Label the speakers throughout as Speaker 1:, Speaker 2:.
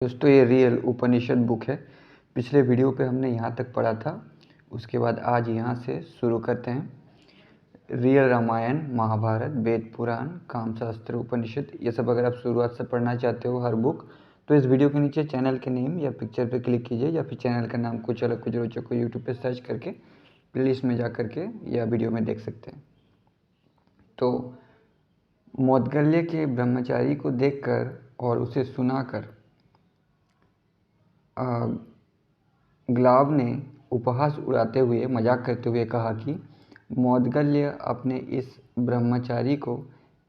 Speaker 1: दोस्तों ये रियल उपनिषद बुक है। पिछले वीडियो पे हमने यहाँ तक पढ़ा था, उसके बाद आज यहाँ से शुरू करते हैं। रियल रामायण, महाभारत, वेद पुराण, कामशास्त्र, उपनिषद, ये सब अगर आप शुरुआत से पढ़ना चाहते हो हर बुक, तो इस वीडियो के नीचे चैनल के नेम या पिक्चर पे क्लिक कीजिए, या फिर चैनल का नाम कुछ अलग कुछ रोचक को यूट्यूब पे सर्च करके प्लेलिस्ट में जा करके या वीडियो में देख सकते हैं। तो मौदगल्य के ब्रह्मचारी को देखकर और उसे सुनाकर ग्लाव ने उपहास उड़ाते हुए, मजाक करते हुए कहा कि मौदगल्य अपने इस ब्रह्मचारी को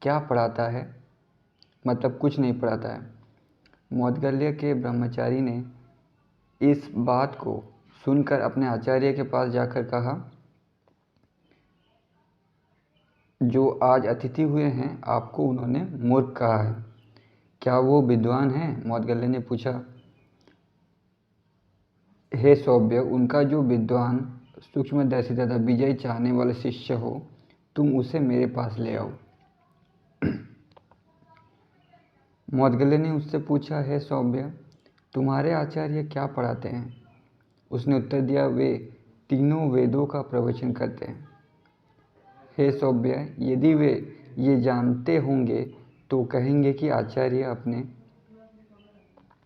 Speaker 1: क्या पढ़ाता है, मतलब कुछ नहीं पढ़ाता है। मौदगल्य के ब्रह्मचारी ने इस बात को सुनकर अपने आचार्य के पास जाकर कहा, जो आज अतिथि हुए हैं आपको उन्होंने मूर्ख कहा है, क्या वो विद्वान हैं? मौदगल्य ने पूछा। हे सौम्य, उनका जो विद्वान, सूक्ष्मदर्शी तथा विजय चाहने वाले शिष्य हो, तुम उसे मेरे पास ले आओ। मौदगल्य ने उससे पूछा, हे सौम्य, तुम्हारे आचार्य क्या पढ़ाते हैं? उसने उत्तर दिया, वे तीनों वेदों का प्रवचन करते हैं। हे सौम्य, यदि वे ये जानते होंगे तो कहेंगे कि आचार्य अपने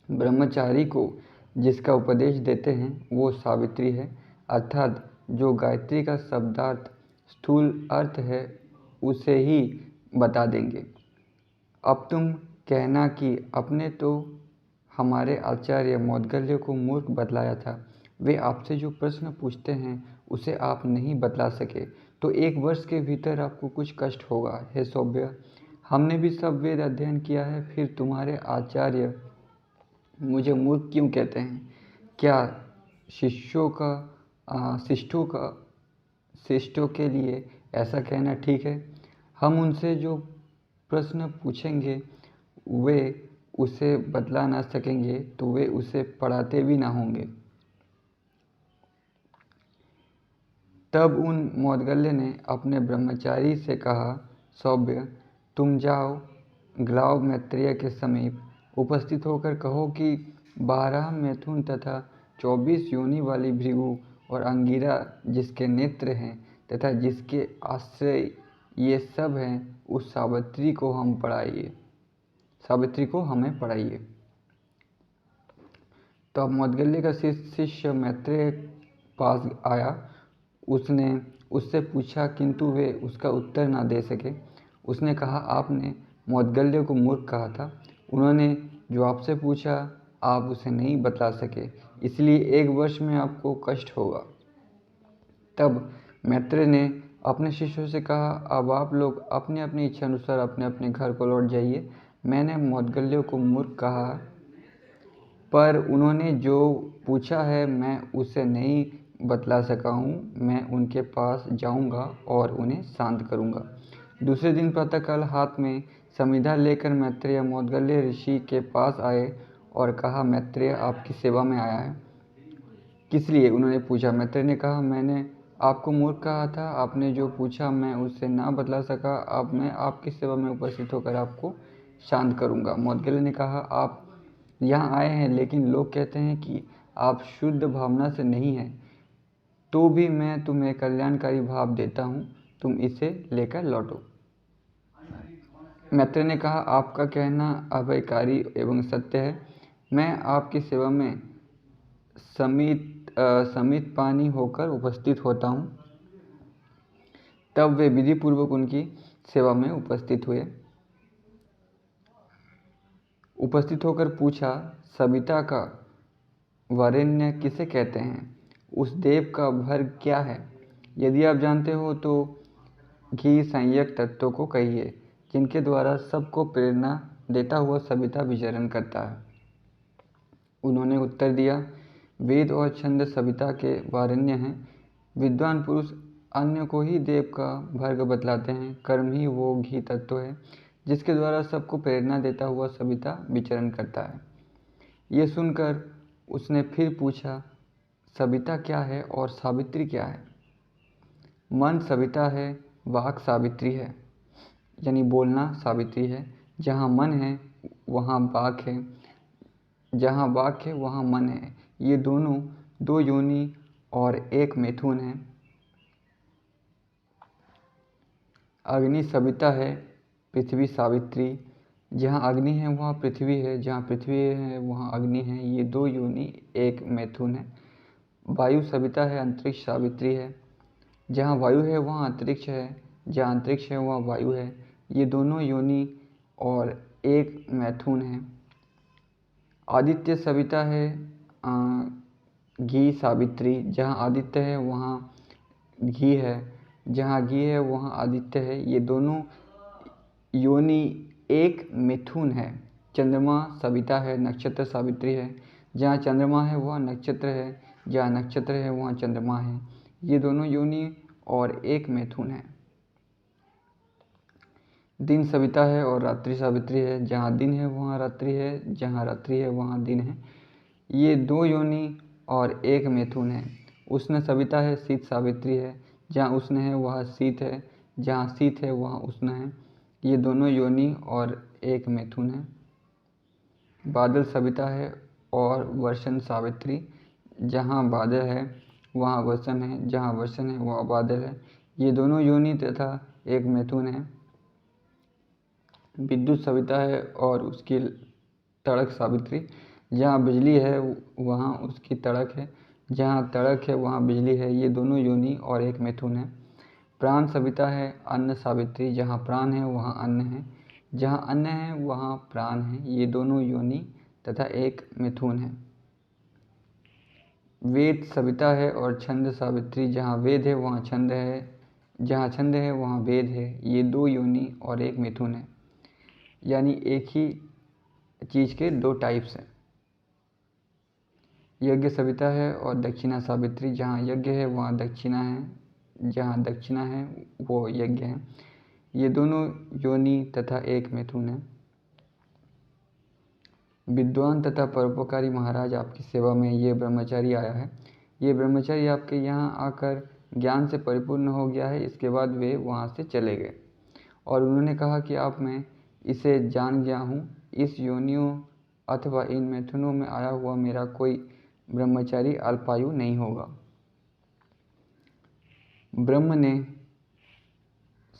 Speaker 1: ब्रह्मचारी को जिसका उपदेश देते हैं वो सावित्री है, अर्थात जो गायत्री का शब्दार्थ स्थूल अर्थ है उसे ही बता देंगे। अब तुम कहना कि अपने तो हमारे आचार्य मौदगल्य को मूर्ख बतलाया था, वे आपसे जो प्रश्न पूछते हैं उसे आप नहीं बतला सके तो 1 वर्ष के भीतर आपको कुछ कष्ट होगा। हे सौम्य, हमने भी सब वेद अध्ययन किया है, फिर तुम्हारे आचार्य मुझे मूर्ख क्यों कहते हैं? क्या शिष्टों के लिए ऐसा कहना ठीक है? हम उनसे जो प्रश्न पूछेंगे वे उसे बतला ना सकेंगे तो वे उसे पढ़ाते भी ना होंगे। तब उन मौदगल्य ने अपने ब्रह्मचारी से कहा, सौम्य, तुम जाओ ग्लाव मैत्रेय के समीप उपस्थित होकर कहो कि 12 मैथुन तथा 24 योनि वाली भृगु और अंगिरा जिसके नेत्र हैं तथा जिसके आश्रय ये सब हैं, उस सावित्री को हमें पढ़ाइए। तो अब मौदगल्य का शिष्य मैत्रेय पास आया। उसने उससे पूछा किंतु वे उसका उत्तर ना दे सके। उसने कहा, आपने मौदगल्य को मूर्ख कहा था, उन्होंने जो आपसे पूछा आप उसे नहीं बतला सके, इसलिए 1 वर्ष में आपको कष्ट होगा। तब मैत्रेय ने अपने शिष्यों से कहा, अब आप लोग अपनी अपनी इच्छा अनुसार अपने अपने घर को लौट जाइए। मैंने मौदगल्य को मूर्ख कहा, पर उन्होंने जो पूछा है मैं उसे नहीं बतला सका हूँ। मैं उनके पास जाऊँगा और उन्हें शांत करूँगा। दूसरे दिन प्रातःकाल हाथ में समिधा लेकर मैत्रेय मौदगल्य ऋषि के पास आए और कहा, मैत्रेय आपकी सेवा में आया है। किस लिए? उन्होंने पूछा। मैत्रेय ने कहा, मैंने आपको मूर्ख कहा था, आपने जो पूछा मैं उससे ना बतला सका, अब मैं आपकी सेवा में उपस्थित होकर आपको शांत करूँगा। मौदगल्य ने कहा, आप यहाँ आए हैं लेकिन लोग कहते हैं कि आप शुद्ध भावना से नहीं हैं, तो भी मैं तुम्हें कल्याणकारी भाव देता हूँ, तुम इसे लेकर लौटो। मैत्रेय ने कहा, आपका कहना अभयकारी एवं सत्य है। मैं आपकी सेवा में समित पानी होकर उपस्थित होता हूँ। तब वे विधि पूर्वक उनकी सेवा में उपस्थित होकर पूछा, सविता का वरेण्य किसे कहते हैं? उस देव का वर्ग क्या है? यदि आप जानते हो तो घी संयुक्त तत्वों को कहिए, जिनके द्वारा सबको प्रेरणा देता हुआ सविता विचरण करता है। उन्होंने उत्तर दिया, वेद और छंद सविता के वरेण्य हैं। विद्वान पुरुष अन्य को ही देव का वर्ग बतलाते हैं। कर्म ही वो घी तत्व है जिसके द्वारा सबको प्रेरणा देता हुआ सविता विचरण करता है। ये सुनकर उसने फिर पूछा, सविता क्या है और सावित्री क्या है? मन सविता है, वाक सावित्री है, यानी बोलना सावित्री है। जहाँ मन है वहाँ वाक है, जहाँ वाक है वहाँ मन है। ये दोनों दो योनि और एक मिथुन है। अग्नि सविता है, पृथ्वी सावित्री। जहाँ अग्नि है वहाँ पृथ्वी है, जहाँ पृथ्वी है वहाँ अग्नि है। ये दो योनि एक मैथुन है। वायु सविता है, अंतरिक्ष सावित्री है। जहाँ वायु है वहाँ अंतरिक्ष है, जहाँ अंतरिक्ष है वहाँ वायु है। ये दोनों योनि और एक मैथुन है। आदित्य सविता है, घी सावित्री। जहाँ आदित्य है वहाँ घी है, जहाँ घी है वहाँ आदित्य है। ये दोनों योनि एक मिथुन है। चंद्रमा सविता है, नक्षत्र सावित्री है। जहाँ चंद्रमा है वहाँ नक्षत्र है, जहाँ नक्षत्र है वहाँ चंद्रमा है। ये दोनों योनि और एक मिथुन है। दिन सविता है और रात्रि सावित्री है। जहाँ दिन है वहाँ रात्रि है, जहाँ रात्रि है वहाँ दिन है। ये दो योनि और एक मिथुन है। उष्ण सविता है, शीत सावित्री है। जहाँ उष्ण है वहाँ शीत है, जहाँ शीत है वहाँ उष्ण है। ये दोनों योनि और एक मिथुन है। बादल सविता है और वर्षण सावित्री। जहाँ बादल है वहाँ वर्षण है, जहाँ वर्षण है वहाँ बादल है। ये दोनों योनि तथा एक मिथुन है। विद्युत सविता है और उसकी तड़क सावित्री। जहाँ बिजली है वहाँ उसकी तड़क है, जहाँ तड़क है वहाँ बिजली है। ये दोनों योनि और एक मिथुन है। प्राण सविता है, अन्न सावित्री। जहाँ प्राण है वहाँ अन्न है, जहाँ अन्न है वहाँ प्राण है। ये दोनों योनि तथा एक मिथुन है। वेद सविता है और छंद सावित्री। जहाँ वेद है वहाँ छंद है, जहाँ छंद है वहाँ वेद है। ये दो योनि और एक मिथुन है। यानी एक ही चीज़ के दो टाइप्स हैं। यज्ञ सविता है और दक्षिणा सावित्री। जहाँ यज्ञ है वहाँ दक्षिणा है, जहाँ दक्षिणा है वो यज्ञ है। ये दोनों योनि तथा एक मिथुन है। विद्वान तथा परोपकारी महाराज आपकी सेवा में ये ब्रह्मचारी आया है। ये ब्रह्मचारी आपके यहाँ आकर ज्ञान से परिपूर्ण हो गया है। इसके बाद वे वहाँ से चले गए और उन्होंने कहा कि आप मैं इसे जान गया हूँ। इस योनियों अथवा इन मैथुनों में आया हुआ मेरा कोई ब्रह्मचारी अल्पायु नहीं होगा। ब्रह्म ने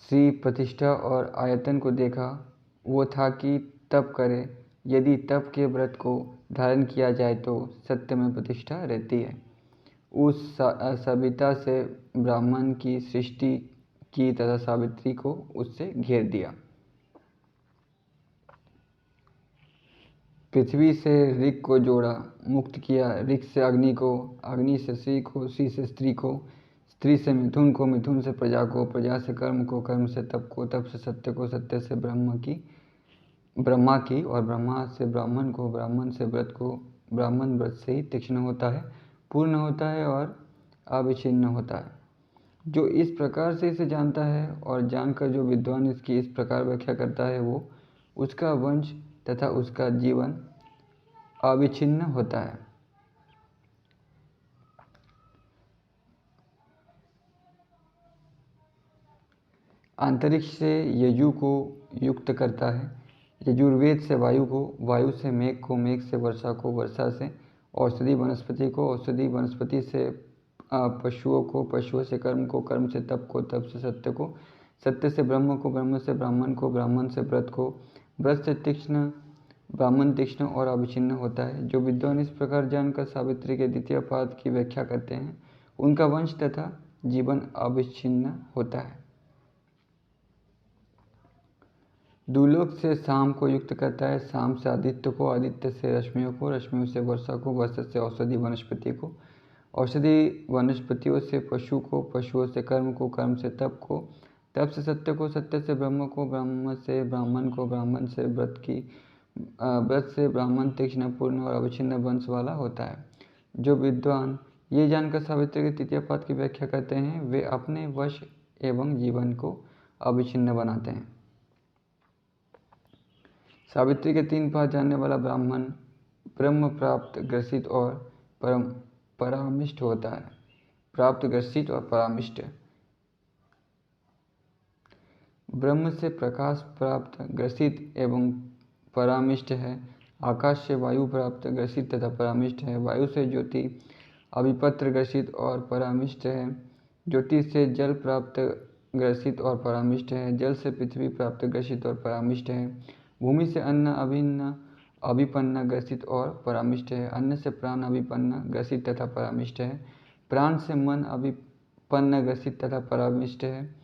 Speaker 1: श्री प्रतिष्ठा और आयतन को देखा। वो था कि तप करे। यदि तप के व्रत को धारण किया जाए तो सत्य में प्रतिष्ठा रहती है। उस सविता से ब्राह्मण की सृष्टि की तथा सावित्री को उससे घेर दिया। पृथ्वी से ऋक को जोड़ा, मुक्त किया। ऋक से अग्नि को, अग्नि से श्री को, श्री से स्त्री को, स्त्री से मिथुन को, मिथुन से प्रजा को, प्रजा से कर्म को, कर्म से तप को, तप से सत्य को, सत्य से ब्रह्मा की और ब्रह्मा से ब्राह्मण को, ब्राह्मण से व्रत को। ब्राह्मण व्रत से ही तीक्ष्ण होता है, पूर्ण होता है और अविच्छिन्न होता है। जो इस प्रकार से इसे जानता है और जानकर जो विद्वान इसकी इस प्रकार व्याख्या करता है वो उसका वंश तथा उसका जीवन अविच्छिन्न होता है। अंतरिक्ष से यजु को युक्त करता है, यजुर्वेद से वायु को, वायु से मेघ को, मेघ से वर्षा को, वर्षा से औषधि वनस्पति को, औषधि वनस्पति से पशुओं को, पशुओं से कर्म को, कर्म से तप को, तप से सत्य को, सत्य से ब्रह्म को, ब्रह्म से ब्राह्मण को, ब्राह्मण से व्रत को, व्रत से तीक्ष्ण, ब्राह्मण तीक्ष्ण और अविच्छिन्न होता है। जो विद्वान इस प्रकार जानकर सावित्री के द्वितीय पाद की व्याख्या करते हैं उनका वंश तथा जीवन अविच्छिन्न होता है। दुलोक से शाम को युक्त करता है, शाम से आदित्य को, आदित्य से रश्मियों को, रश्मियों से वर्षा को, वर्षा से औषधि वनस्पति को, औषधि वनस्पतियों से पशु को, पशुओं से कर्म को, कर्म से तप को, तप से सत्य को, सत्य से ब्रह्म को, ब्रह्म से ब्राह्मण को, ब्राह्मण से व्रत की, व्रत से ब्राह्मण तीक्ष्ण, पूर्ण और अविच्छिन्न वंश वाला होता है। जो विद्वान ये जानकर सावित्री के तृतीय पाद की व्याख्या करते हैं वे अपने वश एवं जीवन को अविच्छिन्न बनाते हैं। सावित्री के 3 पाद जानने वाला ब्राह्मण ब्रह्म प्राप्त, ग्रसित और परामिष्ट होता है। प्राप्त, ग्रसित और परामिष्ट। ब्रह्म से प्रकाश प्राप्त, ग्रसित एवं परामिष्ट है। आकाश से वायु प्राप्त ग्रसित तथा परामिष्ट है। वायु से ज्योति अभिपत्र ग्रसित और परामिष्ट है। ज्योति से जल प्राप्त ग्रसित और परामिष्ट है। जल से पृथ्वी प्राप्त ग्रसित और परामिष्ट है। भूमि से अन्न अभिन्न अभिपन्न ग्रसित और परामिष्ट है। अन्न से प्राण अभिपन्न ग्रसित तथा परामिष्ट है। प्राण से मन अभिपन्न ग्रसित तथा परामिष्ट है।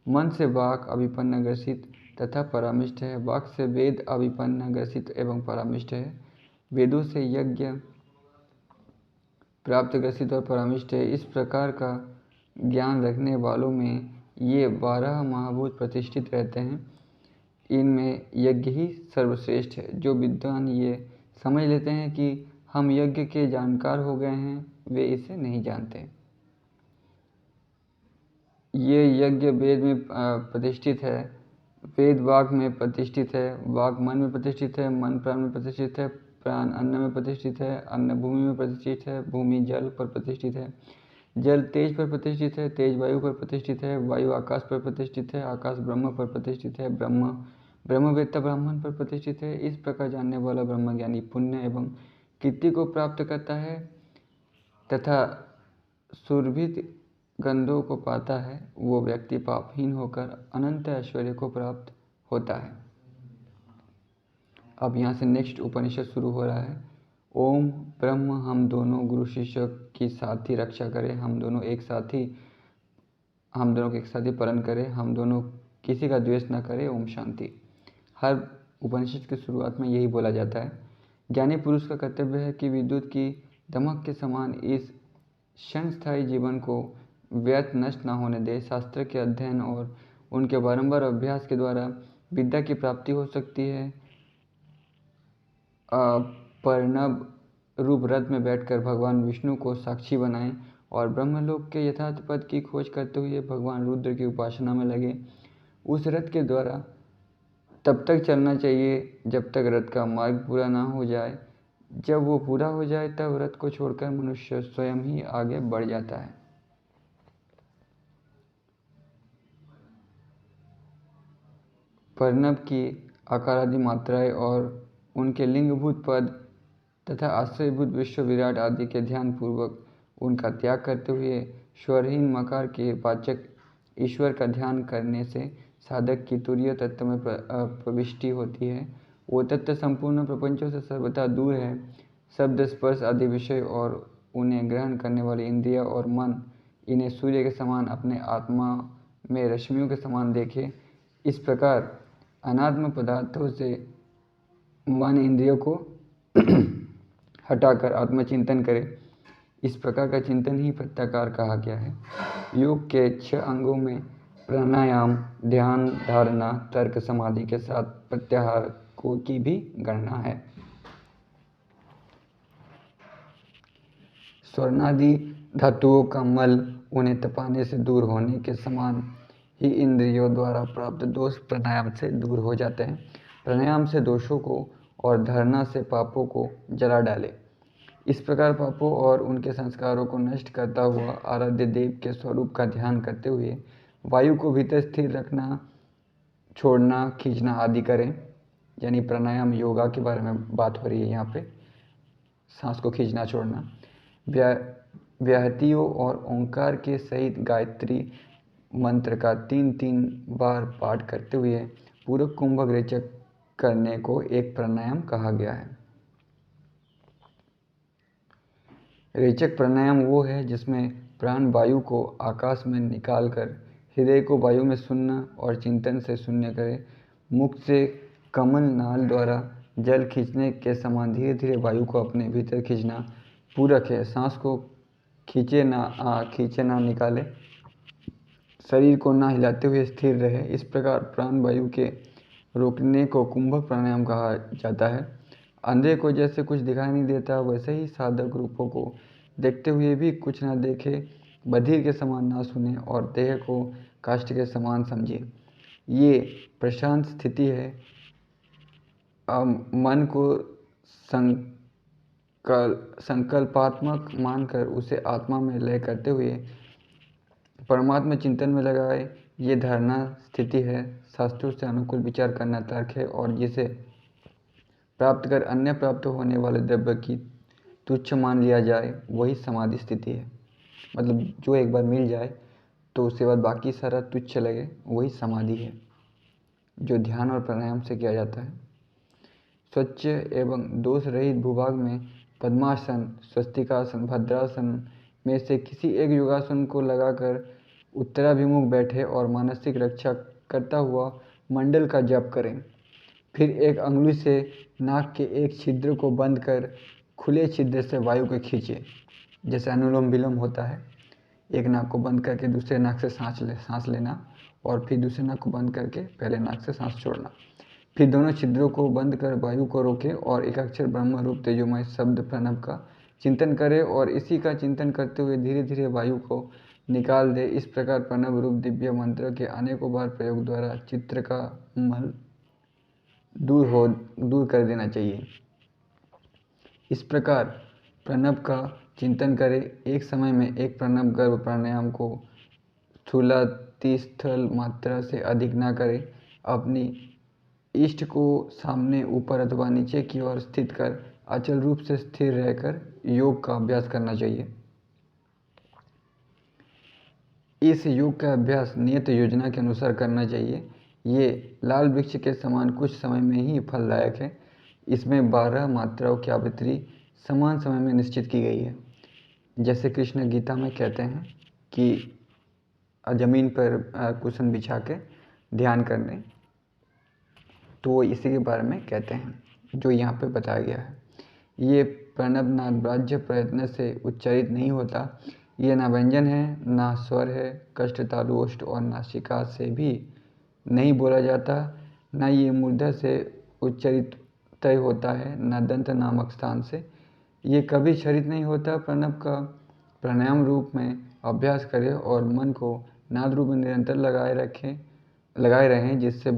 Speaker 1: मन से वाक अभिपन्न ग्रसित तथा परामिष्ट है। वाक से वेद अभिपन्न ग्रसित एवं परामिष्ट है। वेदों से यज्ञ प्राप्त ग्रसित और परामिष्ट है। इस प्रकार का ज्ञान रखने वालों में ये 12 महाभूत प्रतिष्ठित रहते हैं। इनमें यज्ञ ही सर्वश्रेष्ठ है। जो विद्वान ये समझ लेते हैं कि हम यज्ञ के जानकार हो गए हैं, वे इसे नहीं जानते। ये यज्ञ वेद में प्रतिष्ठित है, वेद वाक में प्रतिष्ठित है, वाक मन में प्रतिष्ठित है, मन प्राण में प्रतिष्ठित है, प्राण अन्न में प्रतिष्ठित है, अन्न भूमि में प्रतिष्ठित है, भूमि जल पर प्रतिष्ठित है, जल तेज पर प्रतिष्ठित है, तेज वायु पर प्रतिष्ठित है, वायु आकाश पर प्रतिष्ठित है, आकाश ब्रह्म पर प्रतिष्ठित है, ब्रह्म ब्रह्मवेत्ता ब्राह्मण पर प्रतिष्ठित है। इस प्रकार जानने वाला ब्रह्मज्ञानी पुण्य एवं कीर्ति को प्राप्त करता है तथा सुरभित गंधों को पाता है। वो व्यक्ति पापहीन होकर अनंत ऐश्वर्य को प्राप्त होता है। अब यहाँ से नेक्स्ट उपनिषद शुरू हो रहा है। ओम ब्रह्म हम दोनों गुरु शिष्य की साथ ही रक्षा करें, हम दोनों के एक साथ ही पालन करें, हम दोनों किसी का द्वेष न करें। ओम शांति। हर उपनिषद की शुरुआत में यही बोला जाता है। ज्ञानी पुरुष का कर्तव्य है कि विद्युत की दमक के समान इस क्षणस्थायी जीवन को व्यर्थ नष्ट न होने दे। शास्त्र के अध्ययन और उनके बारंबार अभ्यास के द्वारा विद्या की प्राप्ति हो सकती है। परिणव रूप रथ में बैठकर भगवान विष्णु को साक्षी बनाएं और ब्रह्मलोक के यथार्थ पद की खोज करते हुए भगवान रुद्र की उपासना में लगे। उस रथ के द्वारा तब तक चलना चाहिए जब तक रथ का मार्ग पूरा ना हो जाए। जब वो पूरा हो जाए तब रथ को छोड़कर मनुष्य स्वयं ही आगे बढ़ जाता है। प्रणव की आकारादि मात्राएं और उनके लिंगभूत पद तथा आश्रयभूत विश्व विराट आदि के ध्यान पूर्वक उनका त्याग करते हुए स्वरहीन मकार के वाचक ईश्वर का ध्यान करने से साधक की तुरीय तत्व में प्रविष्टि होती है। वो तत्व संपूर्ण प्रपंचों से सर्वथा दूर है। शब्द स्पर्श आदि विषय और उन्हें ग्रहण करने वाली इंद्रिया और मन इन्हें सूर्य के समान अपने आत्मा में रश्मियों के समान देखे। इस प्रकार अनात्म पदार्थों से मन इंद्रियों को हटाकर आत्मचिंतन करे। इस प्रकार का चिंतन ही प्रत्याहार कहा गया है। योग के 6 अंगों में प्राणायाम, ध्यान, धारणा, तर्क, समाधि के साथ प्रत्याहार की भी गणना है। स्वर्णादि धातुओं का मल उन्हें तपाने से दूर होने के समान ही इंद्रियों द्वारा प्राप्त दोष प्राणायाम से दूर हो जाते हैं। प्राणायाम से दोषों को और धारणा से पापों को जला डाले। इस प्रकार पापों और उनके संस्कारों को नष्ट करता हुआ आराध्य देव के स्वरूप का ध्यान करते हुए वायु को भीतर स्थिर रखना, छोड़ना, खींचना आदि करें। यानी प्राणायाम योगा के बारे में बात हो रही है यहाँ पे, सांस को खींचना छोड़ना। व्याहतियों और ओंकार के सहित गायत्री मंत्र का 3-3 बार पाठ करते हुए पूरक कुंभक रेचक करने को एक प्राणायाम कहा गया है। रेचक प्राणायाम वो है जिसमें प्राण वायु को आकाश में निकालकर हृदय को वायु में शून्य और चिंतन से शून्य करे। मुख से कमल नाल द्वारा जल खींचने के समान धीरे धीरे वायु को अपने भीतर खींचना पूरक है। सांस को खींचे ना निकाले, शरीर को ना हिलाते हुए स्थिर रहे। इस प्रकार प्राण वायु के रोकने को कुंभक प्राणायाम कहा जाता है। अंधे को जैसे कुछ दिखाई नहीं देता, वैसे ही साधक रूपों को देखते हुए भी कुछ ना देखे, बधिर के समान ना सुने और देह को काष्ठ के समान समझे। ये प्रशांत स्थिति है। मन को संकल्पात्मक मानकर उसे आत्मा में लय करते हुए परमात्मा चिंतन में लगाए। ये धारणा स्थिति है। शास्त्रों से अनुकूल विचार करना तर्क है और जिसे प्राप्त कर अन्य प्राप्त होने वाले द्रव्य की तुच्छ मान लिया जाए, वही समाधि स्थिति है। मतलब जो एक बार मिल जाए तो उसके बाद बाकी सारा तुच्छ लगे, वही समाधि है, जो ध्यान और प्राणायाम से किया जाता है। स्वच्छ एवं दोष रहित भूभाग में पद्मासन, स्वस्तिकासन, भद्रासन में से किसी एक योगासन को लगाकर उत्तराभिमुख बैठे और मानसिक रक्षा करता हुआ मंडल का जप करें। फिर एक अंगुली से नाक के एक छिद्र को बंद कर खुले छिद्र से वायु को खींचे, जैसे अनुलोम विलोम होता है। एक नाक को बंद करके दूसरे नाक से सांस लेना और फिर दूसरे नाक को बंद करके पहले नाक से सांस छोड़ना। फिर दोनों छिद्रों को बंद कर वायु को रोके और एकाक्षर ब्रह्म रूप तेजोमय शब्द प्रणव का चिंतन करे और इसी का चिंतन करते हुए धीरे धीरे वायु को निकाल दे। इस प्रकार प्रणव रूप दिव्य मंत्र के अनेकों बार प्रयोग द्वारा चित्र का मल दूर कर देना चाहिए। इस प्रकार प्रणव का चिंतन करें। एक समय में एक प्रणव गर्भ प्राणायाम को स्थूलातिस्थल मात्रा से अधिक न करें। अपनी इष्ट को सामने, ऊपर अथवा नीचे की ओर स्थित कर अचल रूप से स्थिर रहकर योग का अभ्यास करना चाहिए। इस योग का अभ्यास नियत योजना के अनुसार करना चाहिए। ये लाल वृक्ष के समान कुछ समय में ही फलदायक है। इसमें 12 मात्राओं की आवृत्ति समान समय में निश्चित की गई है। जैसे कृष्ण गीता में कहते हैं कि ज़मीन पर कुशन बिछा के ध्यान करने, तो वो इसी के बारे में कहते हैं जो यहाँ पे बताया गया है। ये प्रणव ना बाह्य प्रयत्न से उच्चारित नहीं होता। ये ना व्यंजन है, ना स्वर है, कष्ट, तालु, ओष्ठ और नासिका से भी नहीं बोला जाता। ना ये मूर्धा से उच्चारित तय होता है, ना दंत नामक स्थान से। ये कभी क्षरित नहीं होता। प्रणव का प्राणायाम रूप में अभ्यास करें और मन को नाद रूप में निरंतर लगाए रहें, जिससे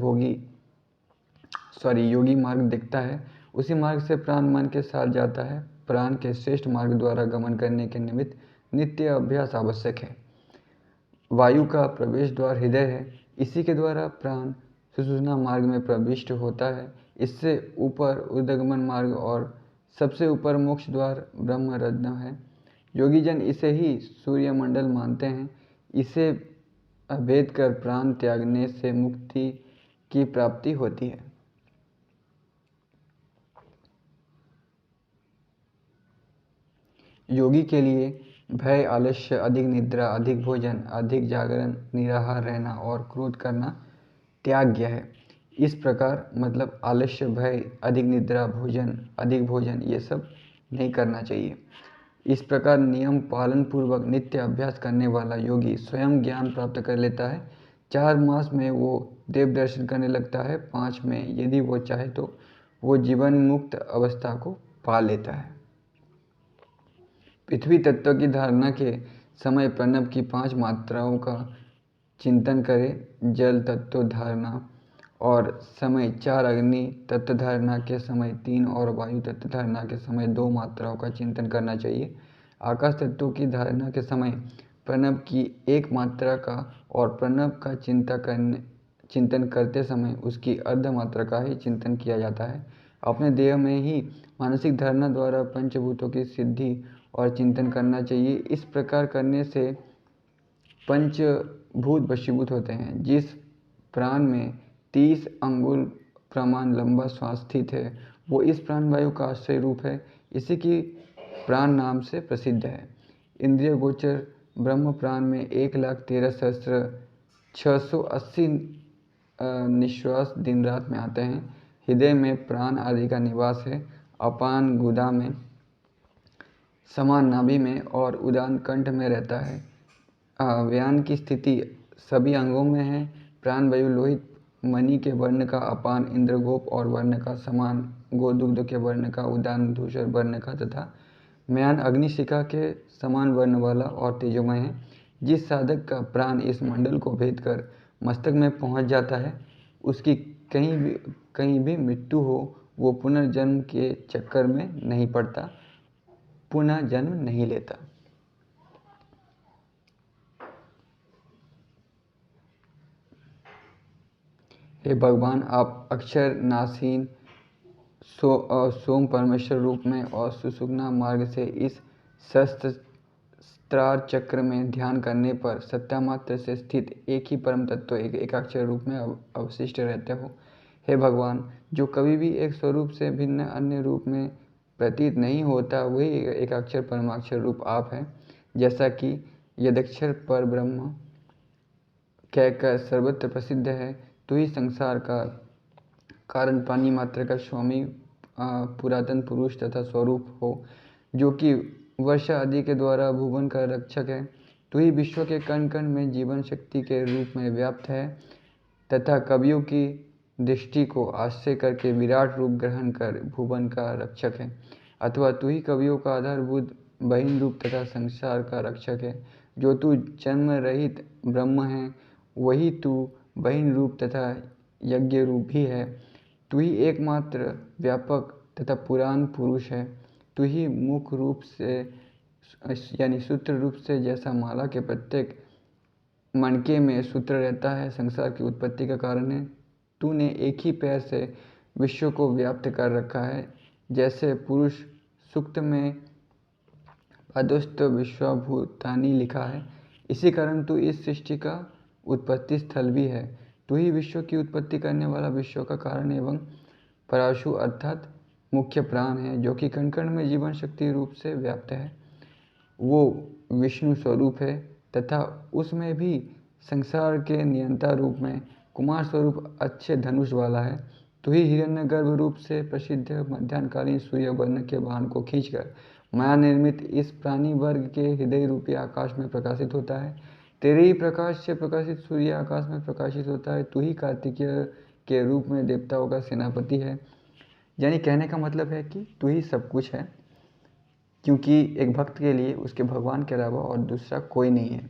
Speaker 1: योगी मार्ग दिखता है। उसी मार्ग से प्राण मन के साथ जाता है। प्राण के श्रेष्ठ मार्ग द्वारा गमन करने के निमित्त नित्य अभ्यास आवश्यक है। वायु का प्रवेश द्वार हृदय है। इसी के द्वारा प्राण सुषुम्ना मार्ग में प्रविष्ट होता है। इससे ऊपर उर्ध्वगमन मार्ग और सबसे ऊपर मोक्ष द्वार ब्रह्मरत्न है। योगीजन इसे ही सूर्यमंडल मानते हैं। इसे अभेद कर प्राण त्यागने से मुक्ति की प्राप्ति होती है। योगी के लिए भय, आलस्य, अधिक निद्रा, अधिक भोजन, अधिक जागरण, निराहार रहना और क्रोध करना त्याग्य है। इस प्रकार मतलब आलस्य, भय, अधिक निद्रा, अधिक भोजन ये सब नहीं करना चाहिए। इस प्रकार नियम पालन पूर्वक नित्य अभ्यास करने वाला योगी स्वयं ज्ञान प्राप्त कर लेता है। 4 मास में वो देव दर्शन करने लगता है। 5 में यदि वो चाहे तो वो जीवन मुक्त अवस्था को पा लेता है। पृथ्वी तत्व की धारणा के समय प्रणव की 5 मात्राओं का चिंतन करें। जल तत्व धारणा और समय 4, अग्नि तत्व धारणा के समय 3 और वायु तत्व धारणा के समय 2 मात्राओं का चिंतन करना चाहिए। आकाश तत्व की धारणा के समय प्रणव की 1 मात्रा का और प्रणव का चिंतन करते समय उसकी अर्ध मात्रा का ही चिंतन किया जाता है। अपने देह में ही मानसिक धारणा द्वारा पंचभूतों की सिद्धि और चिंतन करना चाहिए। इस प्रकार करने से पंचभूत वशीभूत होते हैं। जिस प्राण में 30 अंगुल प्रमाण लंबा श्वास स्थित है, वो इस प्राणवायु का आश्रय रूप है। इसी की प्राण नाम से प्रसिद्ध है। इंद्रिय गोचर ब्रह्म प्राण में 1,13,680 निश्वास दिन रात में आते हैं। हृदय में प्राण आदि का निवास है। अपान गुदा में, समान नाभि में और उदान कंठ में रहता है। व्यान की स्थिति सभी अंगों में है। प्राणवायु लोहित मणि के वर्ण का, अपान इंद्रगोप और वर्ण का, समान गोदुग्ध के वर्ण का, उदान धूसर वर्ण का तथा म्यान अग्निशिखा के समान वर्ण वाला और तेजोमय है। जिस साधक का प्राण इस मंडल को भेद कर मस्तक में पहुंच जाता है, उसकी कहीं भी मृत्यु हो, वो पुनर्जन्म के चक्कर में नहीं पड़ता, पुनः जन्म नहीं लेता। हे भगवान, आप अक्षर नासीन सोम परमेश्वर रूप में और सुषुम्ना मार्ग से इस सहस्त्रार चक्र में ध्यान करने पर सत्तामात्र से स्थित एक ही परम तत्व एकाक्षर रूप में अवशिष्ट रहते हो। हे भगवान, जो कभी भी एक स्वरूप से भिन्न अन्य रूप में प्रतीत नहीं होता, वही एकाक्षर परमाक्षर रूप आप है। जैसा कि यदक्षर पर ब्रह्म कहकर सर्वत्र प्रसिद्ध है, तो ही संसार का कारण प्राणी मात्र का स्वामी पुरातन पुरुष तथा स्वरूप हो, जो कि वर्षा आदि के द्वारा भुवन का रक्षक है। तो ही विश्व के कण कण में जीवन शक्ति के रूप में व्याप्त है तथा कवियों की दृष्टि को आश्रय करके विराट रूप ग्रहण कर भुवन का रक्षक है। अथवा तू ही कवियों का आधारभूत बहिन रूप तथा संसार का रक्षक है। जो तू जन्म रहित ब्रह्म है, वही तू बहिन रूप तथा यज्ञ रूप भी है। तू ही एकमात्र व्यापक तथा पुराण पुरुष है। तू ही मुख रूप से यानी सूत्र रूप से, जैसा माला के प्रत्येक मणके में सूत्र रहता है, संसार की उत्पत्ति का कारण है। तूने एक ही पैर से विश्व को व्याप्त कर रखा है। जैसे पुरुष सूक्त में अदुष्ट विश्वभूतानि लिखा है, इसी कारण तू इस सृष्टि का उत्पत्ति स्थल भी है। तू ही विश्व की उत्पत्ति करने वाला विश्व का कारण एवं पराशु अर्थात मुख्य प्राण है, जो कि कण कण में जीवन शक्ति रूप से व्याप्त है। वो विष्णु स्वरूप है तथा उसमें भी संसार के नियंता रूप में कुमार स्वरूप अच्छे धनुष वाला है। तो ही हिरण्यगर्भ रूप से प्रसिद्ध मध्यान्हकालीन सूर्य वर्ण के बाण को खींचकर माया निर्मित इस प्राणी वर्ग के हृदय रूपी आकाश में प्रकाशित होता है। तेरे ही प्रकाश से प्रकाशित सूर्य आकाश में प्रकाशित होता है। तू ही कार्तिकेय के रूप में देवताओं का सेनापति है। यानी कहने का मतलब है कि तू ही सब कुछ है, क्योंकि एक भक्त के लिए उसके भगवान के अलावा और दूसरा कोई नहीं है।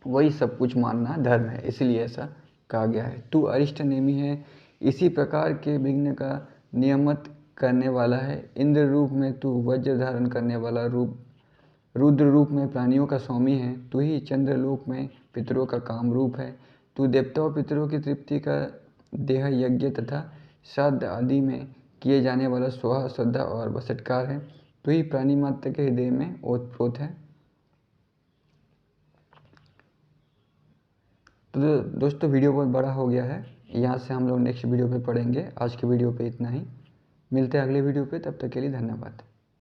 Speaker 1: वही सब कुछ मानना धर्म है, इसलिए ऐसा कहा गया है। तू अरिष्ट नेमी है, इसी प्रकार के विघ्न का नियमित करने वाला है। इंद्र रूप में तू वज्र धारण करने वाला रूप, रुद्र रूप में प्राणियों का स्वामी है। तू ही चंद्रलोक में पितरों का काम रूप है। तू देवताओं पितरों की तृप्ति का देह यज्ञ तथा श्राद्ध आदि में किए जाने वाला स्वाहा श्रद्धा और बसटकार है। तू ही प्राणी मात्र के हृदय में ओतप्रोत है। तो दोस्तों, वीडियो बहुत बड़ा हो गया है, यहाँ से हम लोग नेक्स्ट वीडियो पे पढ़ेंगे। आज के वीडियो पे इतना ही, मिलते हैं अगले वीडियो पे, तब तक के लिए धन्यवाद।